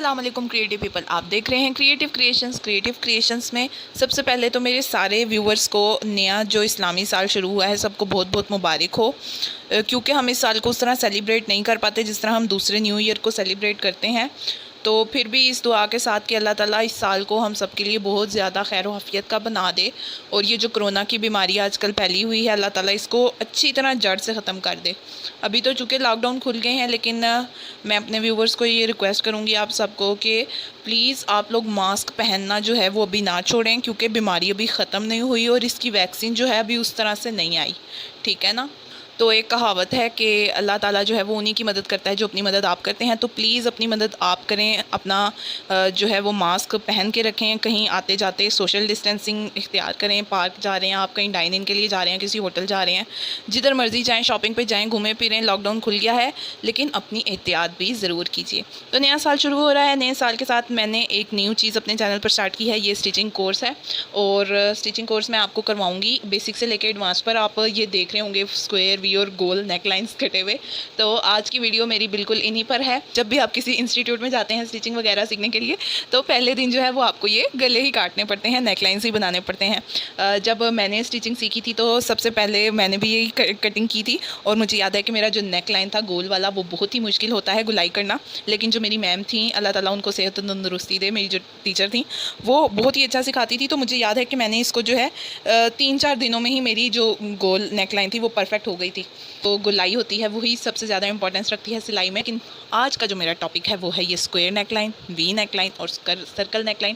अस्सलाम वालेकुम creative people, आप देख रहे हैं क्रिएटिव क्रिएशंस में सबसे पहले तो मेरे सारे व्यूवर्स को नया जो इस्लामी साल शुरू हुआ है सबको बहुत बहुत मुबारक हो। क्योंकि हम इस साल को उस तरह सेलिब्रेट नहीं कर पाते जिस तरह हम दूसरे न्यू ईयर को सेलिब्रेट करते हैं, तो फिर भी इस दुआ के साथ कि अल्लाह ताला इस साल को हम सब के लिए बहुत ज़्यादा खैर आफियत का बना दे और ये जो कोरोना की बीमारी आजकल फैली हुई है अल्लाह ताला इसको अच्छी तरह जड़ से ख़त्म कर दे। अभी तो चूँकि लॉकडाउन खुल गए हैं, लेकिन मैं अपने व्यूवर्स को ये रिक्वेस्ट करूँगी आप सबको कि प्लीज़ आप लोग मास्क पहनना जो है वो अभी ना छोड़ें, क्योंकि बीमारी अभी ख़त्म नहीं हुई और इसकी वैक्सीन जो है अभी उस तरह से नहीं आई। ठीक है ना। तो एक कहावत है कि अल्लाह ताला जो है वो उन्हीं की मदद करता है जो अपनी मदद आप करते हैं। तो प्लीज़ अपनी मदद आप करें, अपना जो है वो मास्क पहन के रखें, कहीं आते जाते सोशल डिस्टेंसिंग इख्तियार करें, पार्क जा रहे हैं आप, कहीं डाइनिंग के लिए जा रहे हैं, किसी होटल जा रहे हैं, जिधर मर्ज़ी जाएँ, शॉपिंग पे जाएँ, घूमें फिरें। लॉकडाउन खुल गया है लेकिन अपनी एहतियात भी ज़रूर कीजिए। तो नया साल शुरू हो रहा है, नए साल के साथ मैंने एक न्यू चीज़ अपने चैनल पर स्टार्ट की है, ये स्टिचिंग कोर्स है। और स्टिचिंग कोर्स मैं आपको करवाऊँगी बेसिक से लेकर एडवांस पर। आप ये देख रहे होंगे स्क्वायर वी और गोल नेक लाइन्स कटे हुए। तो आज की वीडियो मेरी बिल्कुल इन्हीं पर है। जब भी आप किसी इंस्टीट्यूट में जाते हैं स्टिचिंग वगैरह सीखने के लिए, तो पहले दिन जो है वो आपको ये गले ही काटने पड़ते हैं, नेक लाइन्स ही बनाने पड़ते हैं। जब मैंने स्टिचिंग सीखी थी तो सबसे पहले मैंने भी यही कटिंग की थी और मुझे याद है कि मेरा जो नेक लाइन था गोल वाला वो बहुत ही मुश्किल होता है गुलाई करना। लेकिन जो मेरी मैम थी, अल्लाह ताला उनको सेहत तंदुरुस्ती दे, मेरी जो टीचर थी वो बहुत ही अच्छा सिखाती थी। तो मुझे याद है कि मैंने इसको जो है 3-4 दिनों में ही मेरी जो गोल नेक लाइन थी वो परफेक्ट हो गई थी। तो गुलाई होती है वही सबसे ज़्यादा इंपॉर्टेंस रखती है सिलाई में। लेकिन आज का जो मेरा टॉपिक है वो है ये square neck line, V neck line और सर्कल नेक लाइन।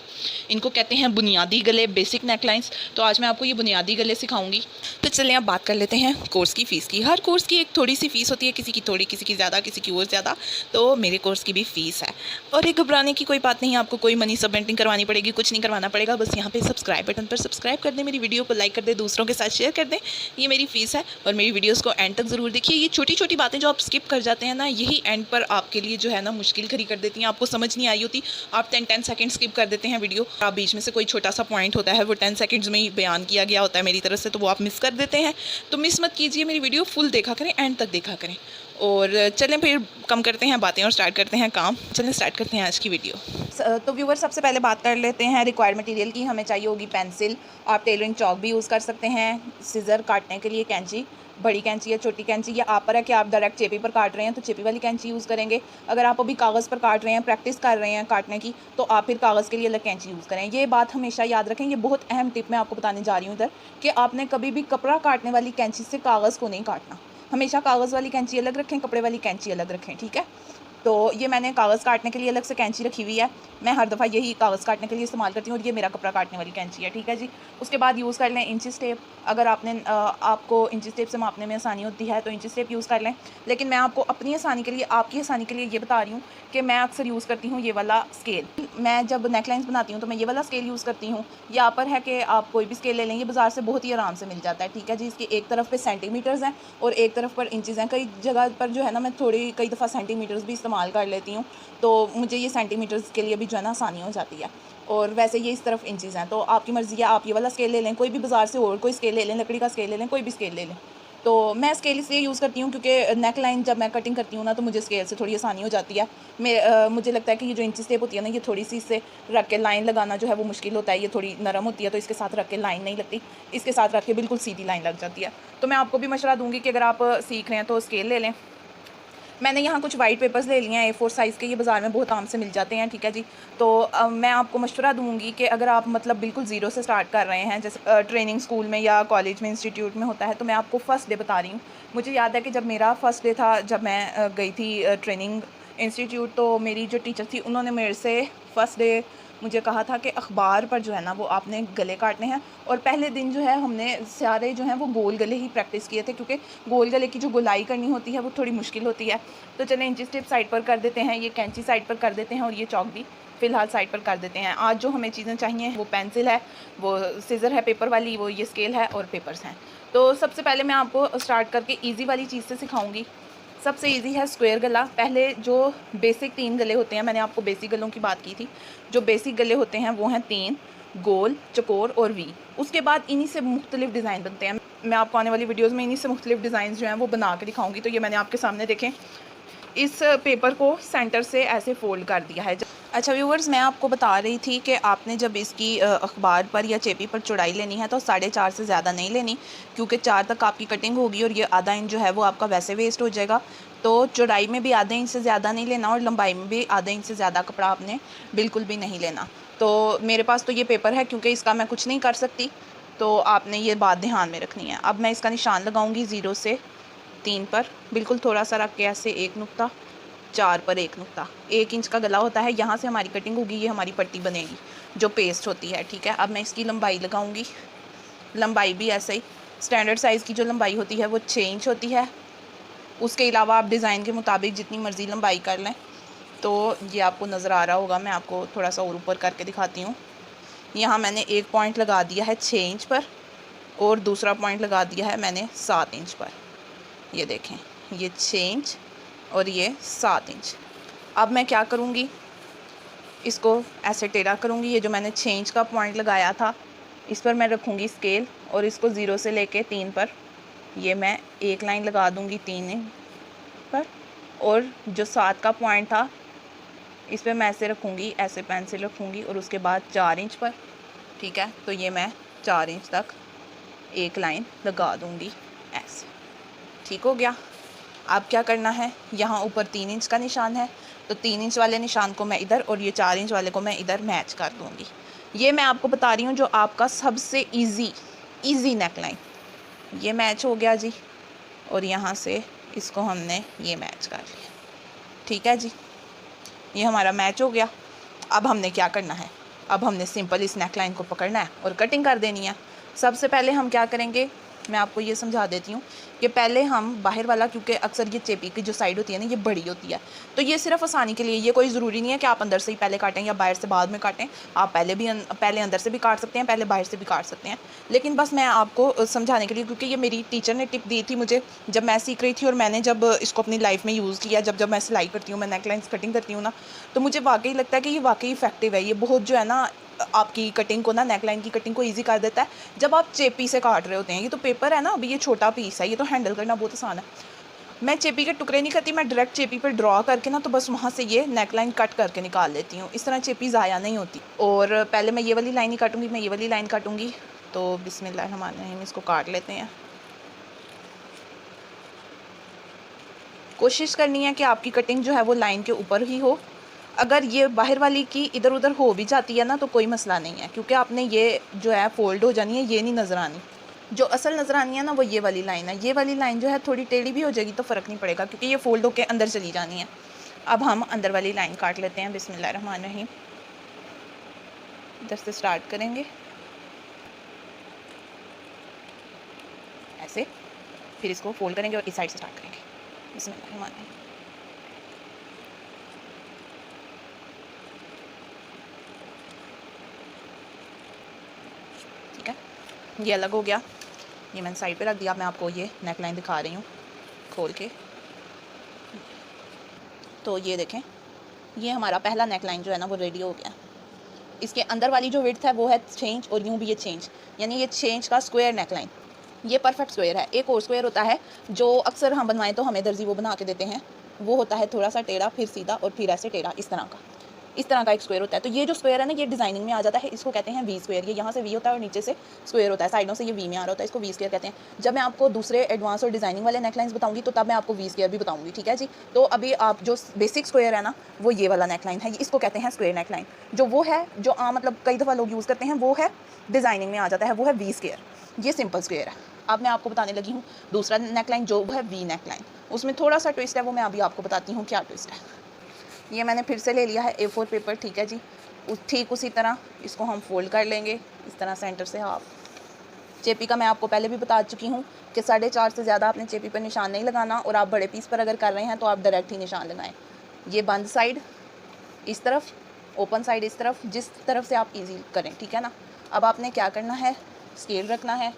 इनको कहते हैं बुनियादी गले, बेसिक नेक लाइन्स। तो आज मैं आपको ये बुनियादी गले सिखाऊंगी। तो चलिए अब बात कर लेते हैं कोर्स की फ़ीस की। हर कोर्स की एक थोड़ी सी फ़ीस होती है, किसी की थोड़ी, किसी की ज़्यादा, किसी की और ज़्यादा। तो मेरे कोर्स की भी फ़ीस है और ये घबराने की कोई बात नहीं, आपको कोई मनी सबमिटिंग करवानी पड़ेगी, कुछ नहीं करवाना पड़ेगा। बस यहाँ पे सब्सक्राइब बटन पर सब्सक्राइब कर दें, मेरी वीडियो को लाइक कर दें, दूसरों के साथ शेयर कर दें। ये मेरी फ़ीस है और मेरी वीडियोज़ को एंड तक ज़रूर देखिए। ये छोटी छोटी बातें जो आप स्किप कर जाते हैं ना, यही एंड पर आपके लिए जो है ना मुश्किल खड़ी कर देती हैं। आपको समझ नहीं आई होती, आप 10 सेकंड स्किप कर देते हैं वीडियो। आप बीच में से कोई छोटा सा पॉइंट होता है वो 10 सेकंड्स में ही बयान किया गया होता है मेरी तरफ से, तो वो आप मिस कर देते हैं। तो मिस मत कीजिए, मेरी वीडियो फुल देखा करें, एंड तक देखा करें। और चलें फिर कम करते हैं बातें और स्टार्ट करते हैं काम। चलें स्टार्ट करते हैं आज की वीडियो। तो व्यूवर सबसे पहले बात कर लेते हैं रिक्वायर्ड मटेरियल की। हमें चाहिए होगी पेंसिल, आप टेलरिंग चॉक भी यूज़ कर सकते हैं, सीज़र काटने के लिए कैंची, बड़ी कैंची या छोटी कैंची, या आप पर है कि आप डायरेक्ट चेपी पर काट रहे हैं तो चेपी वाली कैंची यूज़ करेंगे। अगर आप अभी कागज़ पर काट रहे हैं, प्रैक्टिस कर रहे हैं काटने की, तो आप फिर कागज़ के लिए अलग कैंची यूज़ करें। ये बात हमेशा याद रखें, ये बहुत अहम टिप मैं आपको बताने जा रही हूँ इधर, कि आपने कभी भी कपड़ा काटने वाली कैंची से कागज़ को नहीं काटना। हमेशा कागज़ वाली कैंची अलग रखें, कपड़े वाली कैंची अलग रखें। ठीक है। तो ये मैंने कागज़ काटने के लिए अलग से कैंची रखी हुई है, मैं हर दफ़ा यही कागज़ काटने के लिए इस्तेमाल करती हूँ और ये मेरा कपड़ा काटने वाली कैंची है। ठीक है जी। उसके बाद यूज़ कर लें इंची टेप। अगर आपको इंची टेप से मापने में आसानी होती है तो इंची टेप यूज़ कर लें। लेकिन मैं आपको अपनी आसानी के लिए, आपकी आसानी के लिए ये बता रही हूँ कि मैं अक्सर यूज़ करती हूँ ये वाला स्केल। मैं जब नेकलाइंस बनाती हूँ तो मैं ये वाला स्केल यूज़ करती हूँ। यहाँ पर है कि आप कोई भी स्केल ले लें, ये बाज़ार से बहुत ही आराम से मिल जाता है। ठीक है जी। इसकी एक तरफ पे सेंटीमीटर्स हैं और एक तरफ पर इंचज़ हैं। कई जगह पर जो है ना मैं कई दफ़ा सेंटीमीटर्स भी इस्तेमाल कर लेती हूँ, तो मुझे ये सेंटीमीटर्स के लिए भी जो है ना आसानी हो जाती है। और वैसे ये इस तरफ इंचज़ हैं, तो आपकी मर्ज़ी है, आप ये वाला स्केल ले लें, कोई भी बाज़ार से और कोई स्केल ले लें, लकड़ी का स्केल ले लें, कोई भी स्केल ले लें। तो मैं स्केल इसलिए यूज़ करती हूँ क्योंकि नेक लाइन जब मैं कटिंग करती हूँ ना तो मुझे स्केल से थोड़ी आसानी हो जाती है। मुझे लगता है कि ये जो इंची टेप होती है ना, ये थोड़ी सी इससे रख के लाइन लगाना जो है वो मुश्किल होता है। ये थोड़ी नरम होती है तो इसके साथ रख के लाइन नहीं लगती, इसके साथ रख के बिल्कुल सीधी लाइन लग जाती है। तो मैं आपको भी मशवरा दूँगी कि अगर आप सीख रहे हैं तो स्केल ले लें। मैंने यहाँ कुछ वाइट पेपर्स ले लिए हैं A4 साइज़ के, ये बाज़ार में बहुत आम से मिल जाते हैं। ठीक है जी। तो मैं आपको मशवरा दूँगी कि अगर आप मतलब बिल्कुल ज़ीरो से स्टार्ट कर रहे हैं, जैसे ट्रेनिंग स्कूल में या कॉलेज में, इंस्टीट्यूट में होता है, तो मैं आपको फ़र्स्ट डे बता रही हूँ। मुझे याद है कि जब मेरा फ़र्स्ट डे था, जब मैं गई थी ट्रेनिंग इंस्टीट्यूट, तो मेरी जो टीचर थी उन्होंने मेरे से फ़र्स्ट डे मुझे कहा था कि अखबार पर जो है ना वो आपने गले काटने हैं। और पहले दिन जो है हमने सारे जो हैं वो गोल गले ही प्रैक्टिस किए थे, क्योंकि गोल गले की जो गोलाई करनी होती है वो थोड़ी मुश्किल होती है। तो चलें इंची टेप साइड पर कर देते हैं, ये कैंची साइड पर कर देते हैं और ये चौक भी फ़िलहाल साइड पर कर देते हैं। आज जो हमें चीज़ें चाहिए वो पेंसिल है, वो सीज़र है पेपर वाली, वो ये स्केल है और पेपर्स हैं। तो सबसे पहले मैं आपको स्टार्ट करके ईजी वाली चीज़ से सिखाऊंगी। सबसे इजी है स्क्वायर गला। पहले जो बेसिक 3 गले होते हैं, मैंने आपको बेसिक गलों की बात की थी, जो बेसिक गले होते हैं वो हैं 3, गोल, चकोर और वी। उसके बाद इन्हीं से मुख्तलिफ डिज़ाइन बनते हैं। मैं आपको आने वाली वीडियोज़ में इन्हीं से मुख्तलिफ डिज़ाइन जो हैं वो बना के दिखाऊंगी। तो ये मैंने आपके सामने देखें, इस पेपर को सेंटर से ऐसे फोल्ड कर दिया है। अच्छा व्यूवर्स, मैं आपको बता रही थी कि आपने जब इसकी अखबार पर या चेपी पर चौड़ाई लेनी है तो 4.5 से ज़्यादा नहीं लेनी, क्योंकि 4 तक आपकी कटिंग होगी और ये आधा इंच जो है वो आपका वैसे वेस्ट हो जाएगा। तो चौड़ाई में भी आधे इंच से ज़्यादा नहीं लेना और लंबाई में भी आधे इंच से ज़्यादा कपड़ा आपने बिल्कुल भी नहीं लेना। तो मेरे पास तो ये पेपर है, क्योंकि इसका मैं कुछ नहीं कर सकती, तो आपने ये बात ध्यान में रखनी है। अब मैं इसका निशान लगाऊँगी 0 से 3 पर, बिल्कुल थोड़ा सा रख के ऐसे एक नुक्ता, 4 पर एक नुक्ता। 1 इंच का गला होता है, यहाँ से हमारी कटिंग होगी, ये हमारी पट्टी बनेगी जो पेस्ट होती है, ठीक है। अब मैं इसकी लंबाई लगाऊंगी। लंबाई भी ऐसे ही स्टैंडर्ड साइज़ की जो लंबाई होती है वो 6 इंच होती है। उसके अलावा आप डिज़ाइन के मुताबिक जितनी मर्ज़ी लंबाई कर लें। तो ये आपको नज़र आ रहा होगा, मैं आपको थोड़ा सा और ऊपर करके दिखाती हूँ। यहाँ मैंने एक पॉइंट लगा दिया है 6 इंच पर और दूसरा पॉइंट लगा दिया है मैंने 7 इंच पर। ये देखें, ये 6 इंच और ये 7 इंच। अब मैं क्या करूँगी, इसको ऐसे टेढ़ा करूँगी। ये जो मैंने 6 इंच का पॉइंट लगाया था इस पर मैं रखूँगी स्केल और इसको 0 से लेके 3 पर ये मैं एक लाइन लगा दूँगी 3 इंच पर, और जो 7 का पॉइंट था इस पर मैं ऐसे रखूँगी, ऐसे पेंसिल रखूँगी और उसके बाद 4 इंच पर, ठीक है। तो ये मैं 4 इंच तक एक लाइन लगा दूँगी ऐसे, ठीक हो गया। अब क्या करना है, यहाँ ऊपर 3 इंच का निशान है तो 3 इंच वाले निशान को मैं इधर और ये 4 इंच वाले को मैं इधर मैच कर दूँगी। ये मैं आपको बता रही हूँ जो आपका सबसे इजी नेक लाइन, ये मैच हो गया जी, और यहाँ से इसको हमने ये मैच कर लिया, ठीक है जी। ये हमारा मैच हो गया। अब हमने क्या करना है, अब हमने सिंपल इस नेक लाइन को पकड़ना है और कटिंग कर देनी है। सबसे पहले हम क्या करेंगे, मैं आपको ये समझा देती हूँ कि पहले हम बाहर वाला, क्योंकि अक्सर ये चेपी की जो साइड होती है ना ये बड़ी होती है, तो ये सिर्फ आसानी के लिए, ये कोई ज़रूरी नहीं है कि आप अंदर से ही पहले काटें या बाहर से बाद में काटें। आप पहले अंदर से भी काट सकते हैं, पहले बाहर से भी काट सकते हैं। लेकिन बस मैं आपको समझाने के लिए, क्योंकि ये मेरी टीचर ने टिप दी थी मुझे जब मैं सीख रही थी और मैंने जब इसको अपनी लाइफ में यूज़ किया, जब मैं सिलाई करती हूँ, मैं नेक लाइन्स कटिंग करती हूँ ना, तो मुझे वाकई लगता है कि ये वाकई इफ़ेक्टिव है। ये बहुत जो है ना आपकी कटिंग को ना, नेक लाइन की कटिंग को इजी कर देता है जब आप चेपी से काट रहे होते हैं। ये तो पेपर है ना, अभी ये छोटा पीस है, ये तो हैंडल करना बहुत आसान है। मैं चेपी के टुकड़े नहीं करती, मैं डायरेक्ट चेपी पर ड्रॉ करके ना तो बस वहाँ से ये नेक लाइन कट करके निकाल लेती हूँ। इस तरह चेपी ज़ाया नहीं होती। और पहले मैं ये वाली लाइन ही काटूँगी, मैं ये वाली लाइन काटूँगी। तो बिस्मिल्लाहिर्रहमानिर्रहीम, इसको काट लेते हैं। कोशिश करनी है कि आपकी कटिंग जो है वो लाइन के ऊपर ही हो। अगर ये बाहर वाली की इधर उधर हो भी जाती है ना तो कोई मसला नहीं है, क्योंकि आपने ये जो है फोल्ड हो जानी है, ये नहीं नज़र आनी। जो असल नज़र आनी है ना वो ये वाली लाइन है। ये वाली लाइन जो है थोड़ी टेढ़ी भी हो जाएगी तो फ़र्क नहीं पड़ेगा, क्योंकि ये फोल्ड होकर अंदर चली जानी है। अब हम अंदर वाली लाइन काट लेते हैं। बिस्मिल्लाहिर्रहमानिर्रहीम, इधर से स्टार्ट करेंगे ऐसे, फिर इसको फोल्ड करेंगे और इस साइड से स्टार्ट करेंगे। बिस्मिल्लाहिर्रहमानिर्रहीम, ठीक है, ये अलग हो गया। ये मैंने साइड पे रख दिया। मैं आपको ये नेक लाइन दिखा रही हूँ खोल के। तो ये देखें, ये हमारा पहला नेक लाइन जो है ना वो रेडी हो गया। इसके अंदर वाली जो विड्थ है वो है 6 इंच और यूँ भी ये 6 इंच, यानी ये 6 इंच का स्क्वायर नेक लाइन, ये परफेक्ट स्क्वायर है। एक और स्क्वायर होता है जो अक्सर हम बनवाएं तो हमें दर्जी वो बना के देते हैं, वो होता है थोड़ा सा टेढ़ा, फिर सीधा और फिर ऐसे टेढ़ा, इस तरह का एक स्क्वायर होता है। तो ये जो स्क्वायर है ना ये डिजाइनिंग में आ जाता है, इसको कहते हैं वी स्क्वायर। ये यहाँ से वी होता है और नीचे से स्क्वायर होता है, साइडों से ये वी में आ रहा होता है, इसको वी स्क्वायर कहते हैं। जब मैं आपको दूसरे एडवांस और डिजाइनिंग वाले नेकलाइंस बताऊंगी तो तब मैं आपको वी स्क्वायर भी बताऊंगी, ठीक है जी। तो अभी आप जो बेसिक स्क्वायर है ना वो ये वाला नेकलाइन है, इसको कहते हैं स्क्वायर नेकलाइन। जो वो है जो आम मतलब कई दफ़ा लोग यूज़ करते हैं वो है डिज़ाइनिंग में आ जाता है, वो है वी स्क्वायर। ये सिंपल स्क्वायर है। अब मैं आपको बताने लगी हूँ दूसरा नेकलाइन जो है वी नेकलाइन, उसमें थोड़ा सा ट्विस्ट है, वो मैं अभी आपको बताती हूँ क्या ट्विस्ट है। ये मैंने फिर से ले लिया है A4 पेपर, ठीक है जी। ठीक उसी तरह इसको हम फोल्ड कर लेंगे इस तरह सेंटर से हाफ। चेपी का मैं आपको पहले भी बता चुकी हूँ कि 4.5 से ज़्यादा आपने चेपी पर निशान नहीं लगाना, और आप बड़े पीस पर अगर कर रहे हैं तो आप डायरेक्ट ही निशान लगाएं। ये बंद साइड इस तरफ, ओपन साइड इस तरफ, जिस तरफ से आप इजी करें, ठीक है ना। अब आपने क्या करना है, स्केल रखना है,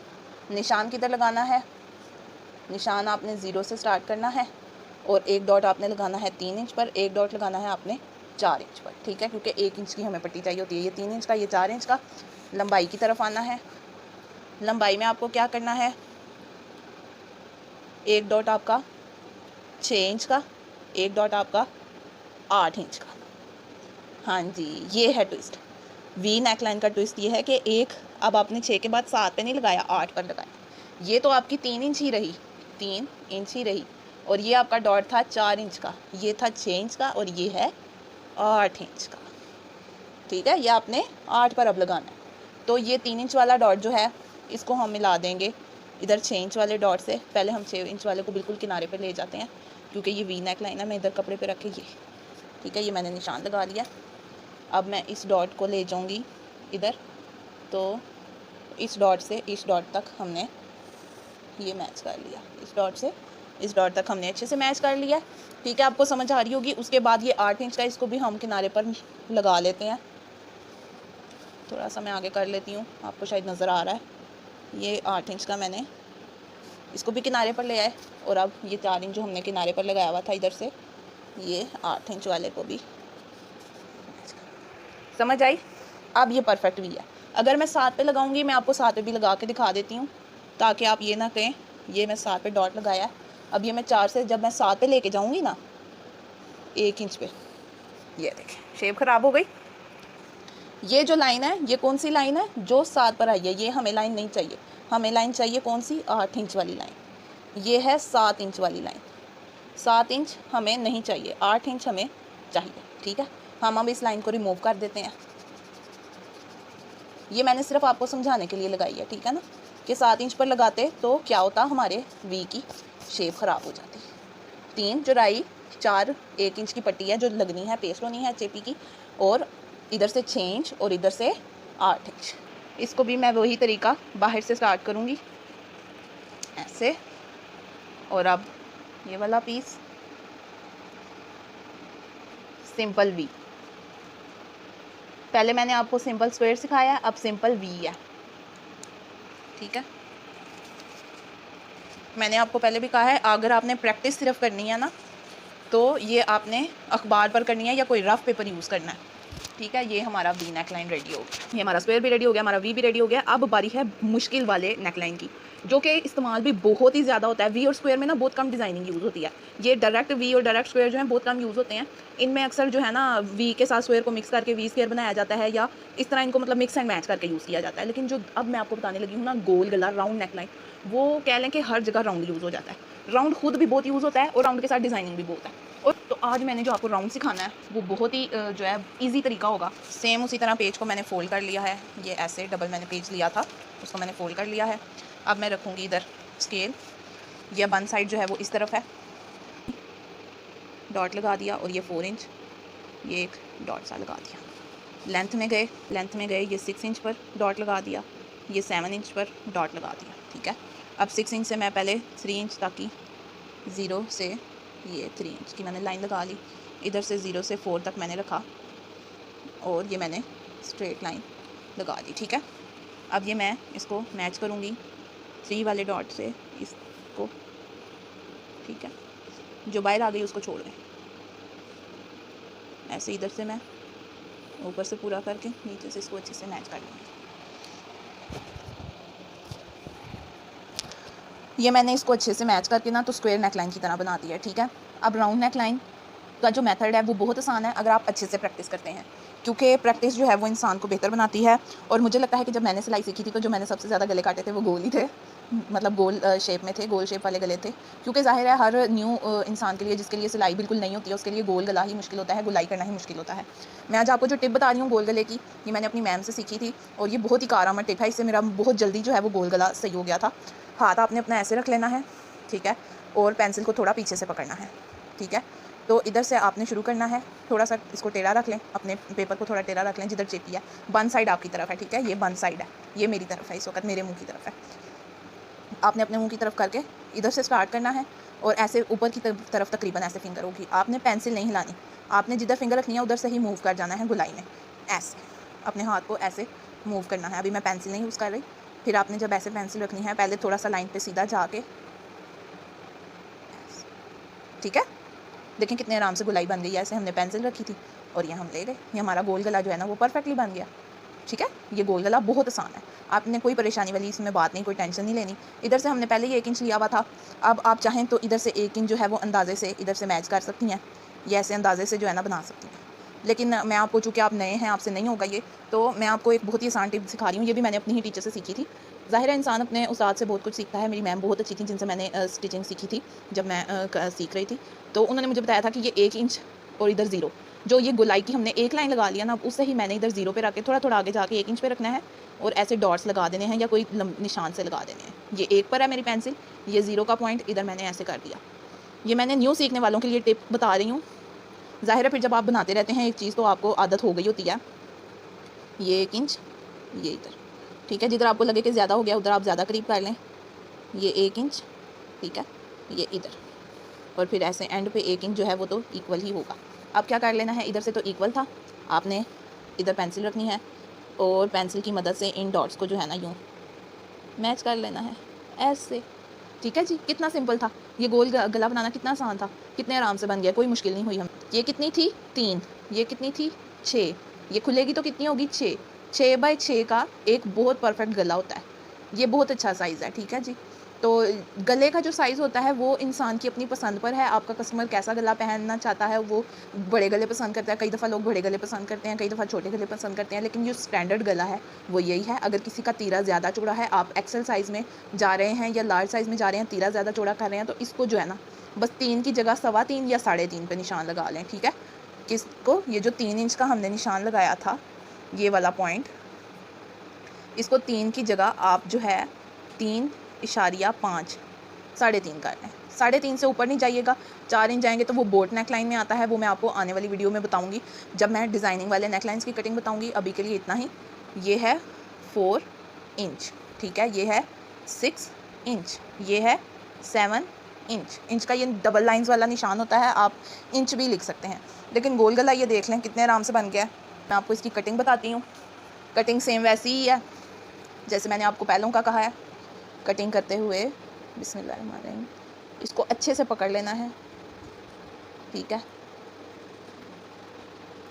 निशान किधर लगाना है, निशान आपने 0 से स्टार्ट करना है और एक डॉट आपने लगाना है 3 इंच पर, एक डॉट लगाना है आपने 4 इंच पर, ठीक है, क्योंकि 1 इंच की हमें पट्टी चाहिए होती है। ये 3 इंच का, ये 4 इंच का। लंबाई की तरफ आना है। लंबाई में आपको क्या करना है, एक डॉट आपका 6 इंच का, एक डॉट आपका 8 इंच का। हाँ जी, ये है ट्विस्ट। वी नेक लाइन का ट्विस्ट ये है कि एक, अब आपने 6 के बाद 7 पे नहीं लगाया, 8 पर लगाया। ये तो आपकी 3 इंच ही रही, 3 इंच ही रही, और ये आपका डॉट था 4 इंच का, ये था 6 इंच का, और ये है 8 इंच का। ठीक है, ये आपने 8 पर अब लगाना है। तो ये 3 इंच वाला डॉट जो है इसको हम मिला देंगे इधर 6 इंच वाले डॉट से। पहले हम 6 इंच वाले को बिल्कुल किनारे पे ले जाते हैं, क्योंकि ये वी नेक लाइन है। मैं इधर कपड़े पे रखे ये, ठीक है, ये मैंने निशान लगा लिया। अब मैं इस डॉट को ले जाऊंगी इधर, तो इस डॉट से इस डॉट तक हमने ये मैच कर लिया, इस डॉट से इस डॉट तक हमने अच्छे से मैच कर लिया। ठीक है, आपको समझ आ रही होगी। उसके बाद ये 8 इंच का, इसको भी हम किनारे पर लगा लेते हैं। थोड़ा सा मैं आगे कर लेती हूँ, आपको शायद नज़र आ रहा है। ये 8 इंच का मैंने इसको भी किनारे पर ले आए, और अब ये 4 इंच जो हमने किनारे पर लगाया हुआ था इधर से, ये 8 इंच वाले को भी समझ आई। अब ये परफेक्ट भी है। अगर मैं 7 पे लगाऊंगी, मैं आपको 7 पे भी लगा के दिखा देती हूँ, ताकि आप ये ना कहें ये मैं 7 पे डॉट लगाया है। अब ये मैं 4 से जब मैं 7 पे लेके जाऊँगी ना 1 इंच पे, ये देखें शेप ख़राब हो गई। ये जो लाइन है, ये कौन सी लाइन है? जो 7 पर आई है। ये हमें लाइन नहीं चाहिए, हमें लाइन चाहिए कौन सी? 8 इंच वाली लाइन। ये है 7 इंच वाली लाइन। 7 इंच हमें नहीं चाहिए, 8 इंच हमें चाहिए। ठीक है, हम अब इस लाइन को रिमूव कर देते हैं। ये मैंने सिर्फ आपको समझाने के लिए लगाई है, ठीक है ना, कि 7 इंच पर लगाते तो क्या होता, हमारे वी की शेप ख़राब हो जाती। 3 चौड़ाई, 4 1 इंच की पट्टी है जो लगनी है, पेस्ट होनी है चेपी की, और इधर से 6 इंच और इधर से 8 इंच। इसको भी मैं वही तरीका बाहर से स्टार्ट करूँगी ऐसे, और अब ये वाला पीस सिंपल वी। पहले मैंने आपको सिंपल स्क्वायर सिखाया है, अब सिंपल वी है। ठीक है, मैंने आपको पहले भी कहा है, अगर आपने प्रैक्टिस सिर्फ करनी है ना, तो ये आपने अखबार पर करनी है या कोई रफ पेपर यूज़ करना है। ठीक है, ये हमारा वी नेक लाइन रेडी हो गया, ये हमारा स्क्वायर भी रेडी हो गया, हमारा वी भी रेडी हो गया। अब बारी है मुश्किल वाले नेक लाइन की, जो कि इस्तेमाल भी बहुत ही ज़्यादा होता है। वी और स्क्वायर में ना बहुत कम डिज़ाइनिंग यूज़ होती है। ये डायरेक्ट वी और डायरेक्ट स्क्वायर जो है बहुत कम यूज़ होते हैं। इनमें अक्सर जो है ना वी के साथ स्क्वायर को मिक्स करके वी स्क्वायर बनाया जाता है, या इस तरह इनको मतलब मिक्स एंड मैच करके यूज़ किया जाता है। लेकिन जो अब मैं आपको बताने लगी हूँ ना, गोल गला राउंड नेक लाइन, वो कह लें कि हर जगह राउंड यूज़ हो जाता है। राउंड खुद भी बहुत यूज़ होता है, और राउंड के साथ डिज़ाइनिंग भी बहुत है। और तो आज मैंने जो आपको राउंड सिखाना है वो बहुत ही जो है इजी तरीका होगा। सेम उसी तरह पेज को मैंने फोल्ड कर लिया है, ये ऐसे डबल मैंने पेज लिया था, उसको मैंने फोल्ड कर लिया है। अब मैं रखूँगी इधर स्केल, ये वन साइड जो है वो इस तरफ है, डॉट लगा दिया, और ये 4 इंच, ये एक डॉट सा लगा दिया। लेंथ में गए ये 6 इंच पर डॉट लगा दिया, ये 7 इंच पर डॉट लगा दिया। ठीक है, अब 6 इंच से मैं पहले 3 इंच तक की 0 से ये 3 इंच की मैंने लाइन लगा ली, इधर से 0 से 4 तक मैंने रखा, और ये मैंने स्ट्रेट लाइन लगा दी। ठीक है, अब ये मैं इसको मैच करूँगी 3 वाले डॉट से इसको। ठीक है, जो बाहर आ गई उसको छोड़ दें, ऐसे इधर से मैं ऊपर से पूरा करके नीचे से इसको अच्छे से मैच कर लूँगी। ये मैंने इसको अच्छे से मैच करके ना तो स्क्वायर नेक लाइन की तरह बना दिया है। ठीक है, अब राउंड नेक लाइन का जो मेथड है वो बहुत आसान है अगर आप अच्छे से प्रैक्टिस करते हैं, क्योंकि प्रैक्टिस जो है वो इंसान को बेहतर बनाती है। और मुझे लगता है कि जब मैंने सिलाई सीखी थी तो जो मैंने सबसे ज़्यादा गले काटे थे वो गोल ही थे, मतलब गोल शेप में थे, गोल शेप वाले गले थे। क्योंकि ज़ाहिर है हर न्यू इंसान के लिए, जिसके लिए सिलाई बिल्कुल नहीं होती है, उसके लिए गोल गला ही मुश्किल होता है, गुलाई करना ही मुश्किल होता है। मैं आज आपको जो टिप बता रही हूँ गोल गले की, ये मैंने अपनी मैम से सीखी थी, और ये बहुत ही कारआमद टिप है। इससे मेरा बहुत जल्दी जो है वो गोल गला सही हो गया था। हाथ आपने अपना ऐसे रख लेना है, ठीक है, और पेंसिल को थोड़ा पीछे से पकड़ना है। ठीक है, तो इधर से आपने शुरू करना है, थोड़ा सा इसको टेढ़ा रख लें, अपने पेपर को थोड़ा टेढ़ा रख लें जिधर चिपी है। वन साइड आपकी तरफ है, ठीक है, ये वन साइड है, ये मेरी तरफ है, इस वक्त मेरे मुंह की तरफ है। आपने अपने मुंह की तरफ करके इधर से स्टार्ट करना है, और ऐसे ऊपर की तरफ तकरीबन ऐसे फिंगर होगी। आपने पेंसिल नहीं हिलानी, आपने जिधर फिंगर रखनी है उधर से ही मूव कर जाना है गुलाई में, ऐसे अपने हाथ को ऐसे मूव करना है। अभी मैं पेंसिल नहीं यूज़ कर रही। फिर आपने जब ऐसे पेंसिल रखनी है, पहले थोड़ा सा लाइन पे सीधा जाके, ठीक है, देखें कितने आराम से गुलाई बन गई है। ऐसे हमने पेंसिल रखी थी और ये हम ले गए, ये हमारा गोल गला जो है ना वो परफेक्टली बन गया। ठीक है, ये गोल गला बहुत आसान है, आपने कोई परेशानी वाली इसमें बात नहीं, कोई टेंशन नहीं लेनी। इधर से हमने पहले ही 1 इंच लिया हुआ था, अब आप चाहें तो इधर से 1 इंच जो है वो अंदाजे से इधर से मैच कर सकती हैं, ये ऐसे अंदाजे से जो है ना बना सकती हैं। लेकिन मैं आपको, चूँकि आप नए हैं, आपसे नहीं होगा ये, तो मैं आपको एक बहुत ही आसान टिप सिखा रही हूँ। ये भी मैंने अपनी ही टीचर से सीखी थी। ज़ाहिर है इंसान अपने उस्ताद से बहुत कुछ सीखता है। मेरी मैम बहुत अच्छी थी जिनसे मैंने स्टिचिंग सीखी थी जब मैं सीख रही थी। तो उन्होंने मुझे बताया था कि ये 1 इंच और इधर 0, जो ये गोलाई की हमने एक लाइन लगा लिया ना, उससे ही मैंने इधर 0 पे रख के थोड़ा थोड़ा आगे जाके 1 इंच पे रखना है और ऐसे डॉट्स लगा देने हैं या कोई निशान से लगा देने हैं। ये 1 पर है मेरी पेंसिल, ये 0 का पॉइंट इधर मैंने ऐसे कर दिया। ये मैंने न्यू सीखने वालों के लिए टिप बता रही हूँ। ज़ाहिर है फिर जब आप बनाते रहते हैं एक चीज़ तो आपको आदत हो गई होती है। ये 1 इंच, ये इधर, ठीक है। जिधर आपको लगे कि ज़्यादा हो गया उधर आप ज़्यादा करीब कर लें। ये 1 इंच, ठीक है, ये इधर, और फिर ऐसे एंड पे 1 इंच जो है वो तो इक्वल ही होगा। अब क्या कर लेना है, इधर से तो इक्वल था, आपने इधर पेंसिल रखनी है और पेंसिल की मदद से इन डॉट्स को जो है ना यूँ मैच कर लेना है ऐसे, ठीक है जी। कितना सिंपल था ये गोल गला बनाना, कितना आसान था, कितने आराम से बन गया, कोई मुश्किल नहीं हुई हम। ये कितनी थी 3, ये कितनी थी 6, ये खुलेगी तो कितनी होगी 6, 6 बाई 6 का एक बहुत परफेक्ट गला होता है। ये बहुत अच्छा साइज़ है, ठीक है जी। तो गले का जो साइज़ होता है वो इंसान की अपनी पसंद पर है। आपका कस्टमर कैसा गला पहनना चाहता है, वो बड़े गले पसंद करता है। कई दफ़ा लोग बड़े गले पसंद करते हैं, कई दफ़ा छोटे गले पसंद करते हैं, लेकिन जो स्टैंडर्ड गला है वो यही है। अगर किसी का तीरा ज़्यादा चौड़ा है, आप एक्सेल साइज़ में जा रहे हैं या लार्ज साइज़ में जा रहे हैं, तीरा ज़्यादा चौड़ा कर रहे हैं, तो इसको जो है ना बस 3 की जगह 3.25 या 3.5 पे निशान लगा लें, ठीक है। किसको, ये जो 3 इंच का हमने निशान लगाया था, ये वाला पॉइंट, इसको 3 की जगह आप जो है 3.5 3.5 कर लें। 3.5 से ऊपर नहीं जाइएगा। 4 इंच जाएंगे तो वो बोट नेक लाइन में आता है, वो मैं आपको आने वाली वीडियो में बताऊंगी जब मैं डिज़ाइनिंग वाले नेक लाइन्स की कटिंग बताऊंगी। अभी के लिए इतना ही। ये है 4 इंच, ठीक है, ये है 6 इंच, ये है 7 इंच। इंच का ये डबल लाइंस वाला निशान होता है, आप इंच भी लिख सकते हैं। लेकिन गोल गला ये देख लें कितने आराम से बन गया है। मैं आपको इसकी कटिंग बताती हूँ। कटिंग सेम वैसी ही है जैसे मैंने आपको पहलों का कहा है। कटिंग करते हुए बिस्मिल्लाहिर्रहमानिर्रहीम इसको अच्छे से पकड़ लेना है, ठीक है।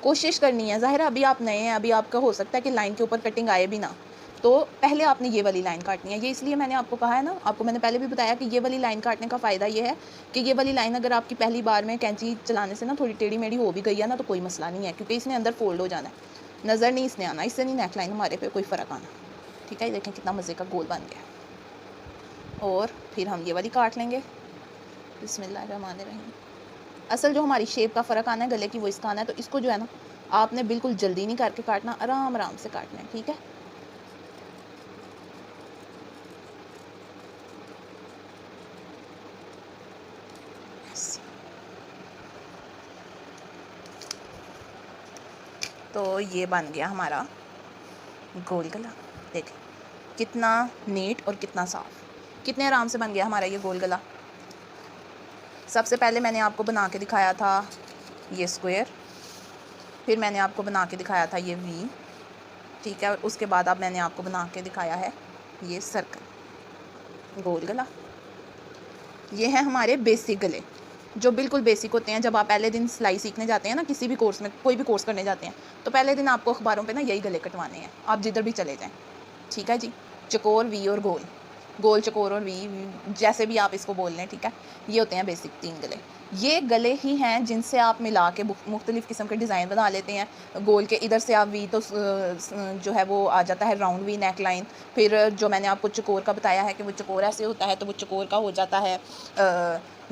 कोशिश करनी है, ज़ाहिर है अभी आप नए हैं, अभी आपका हो सकता है कि लाइन के ऊपर कटिंग आए भी ना, तो पहले आपने ये वाली लाइन काटनी है। ये इसलिए मैंने आपको कहा है ना, आपको मैंने पहले भी बताया कि ये वाली लाइन काटने का फ़ायदा ये है कि ये वाली लाइन अगर आपकी पहली बार में कैंची चलाने से ना थोड़ी टेढ़ी मेढ़ी हो भी गई है ना, तो कोई मसला नहीं है, क्योंकि इसने अंदर फोल्ड हो जाना है, नज़र नहीं इसने आना, इससे नहीं नेक लाइन हमारे पे कोई फ़र्क आना, ठीक है। देखें कितना मज़े का गोल बन गया। और फिर हम ये वाली काट लेंगे बिस्मिल्लाहिर्रहमानिर्रहीम। असल जो हमारी शेप का फ़र्क आना है गले की, वो इसका आना है। तो इसको जो है ना आपने बिल्कुल जल्दी नहीं करके काटना, आराम आराम से काटना है, ठीक है। तो ये बन गया हमारा गोल गला। देखें कितना नीट और कितना साफ़, कितने आराम से बन गया हमारा ये गोल गला। सबसे पहले मैंने आपको बना के दिखाया था ये स्क्वायर, फिर मैंने आपको बना के दिखाया था ये वी, ठीक है, और उसके बाद अब मैंने आपको बना के दिखाया है ये सर्कल, गोल गला। ये है हमारे बेसिक गले, जो बिल्कुल बेसिक होते हैं। जब आप पहले दिन सिलाई सीखने जाते हैं ना, किसी भी कोर्स में, कोई भी कोर्स करने जाते हैं, तो पहले दिन आपको अखबारों पे ना यही गले कटवाने हैं, आप जिधर भी चले जाएं, ठीक है जी। चकोर, वी और गोल, गोल, चकोर और वी, जैसे भी आप इसको बोल लें, ठीक है। ये होते हैं बेसिक 3 गले। ये गले ही हैं जिनसे आप मिला के मुख्तलिफ़ किस्म के डिज़ाइन बना लेते हैं। गोल के इधर से आप वी तो जो है वो आ जाता है राउंड वी नेक लाइन। फिर जो मैंने आपको चकोर का बताया है कि वो चकोर ऐसे होता है, तो वो चकोर का हो जाता है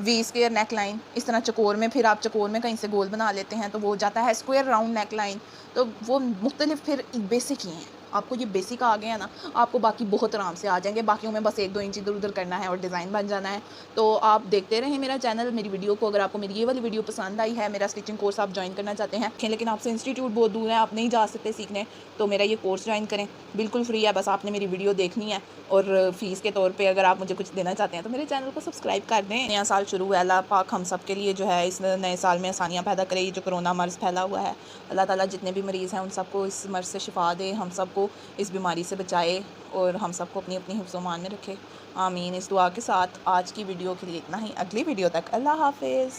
वी स्क्वायर नेक लाइन। इस तरह चकोर में फिर आप चकोर में कहीं से गोल बना लेते हैं तो वो हो जाता है स्क्वायर राउंड नेक लाइन। तो वो मुख्तलिफ फिर बेसिक ही हैं। आपको ये बेसिक आ गया ना, आपको बाकी बहुत आराम से आ जाएंगे। बाकियों में बस 1-2 इंच इधर उधर करना है और डिज़ाइन बन जाना है। तो आप देखते रहें मेरा चैनल, मेरी वीडियो को। अगर आपको मेरी ये वाली वीडियो पसंद आई है, मेरा स्टिचिंग कोर्स आप ज्वाइन करना चाहते हैं, लेकिन आपसे इंस्टीट्यूट बहुत दूर है, आप नहीं जा सकते सीखने, तो मेरा ये कोर्स ज्वाइन करें, बिल्कुल फ्री है। बस आपने मेरी वीडियो देखनी है और फ़ीस के तौर पर अगर आप मुझे कुछ देना चाहते हैं तो मेरे चैनल को सब्सक्राइब कर दें। नया साल शुरू हुआ है, अल्लाह पाक हम सब के लिए जो है इस नए साल में आसानियाँ पैदा करे। ये जो कोरोना मर्ज़ फैला हुआ है, अल्लाह ताला जितने भी मरीज़ हैं उन सबको इस मर्ज़ से शिफा दे, हम सबको इस बीमारी से बचाए और हम सबको अपनी अपनी हिफ्ज़ मान में रखे, आमीन। इस दुआ के साथ आज की वीडियो के लिए इतना ही। अगली वीडियो तक अल्लाह हाफ़िज़।